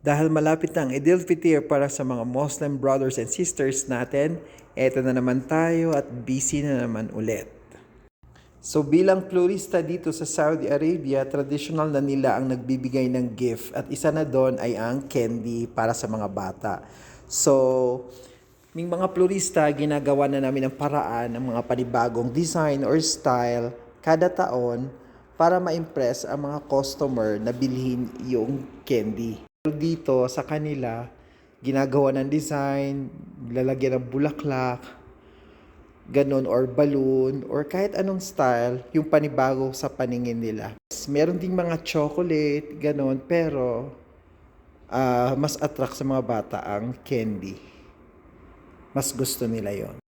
Dahil malapit na ang Eid al-Fitr para sa mga Muslim brothers and sisters natin, eto na naman tayo at busy na naman ulit. So bilang florista dito sa Saudi Arabia, traditional na nila ang nagbibigay ng gift at isa na doon ay ang candy para sa mga bata. So, ming mga florista, ginagawa na namin ang paraan ng mga panibagong design or style kada taon para ma-impress ang mga customer na bilhin yung candy. Dito sa kanila, ginagawa ng design, lalagyan ng bulaklak, ganon, or balloon, or kahit anong style, yung panibago sa paningin nila. Meron ding mga chocolate, ganon, pero mas attract sa mga bata ang candy. Mas gusto nila yon.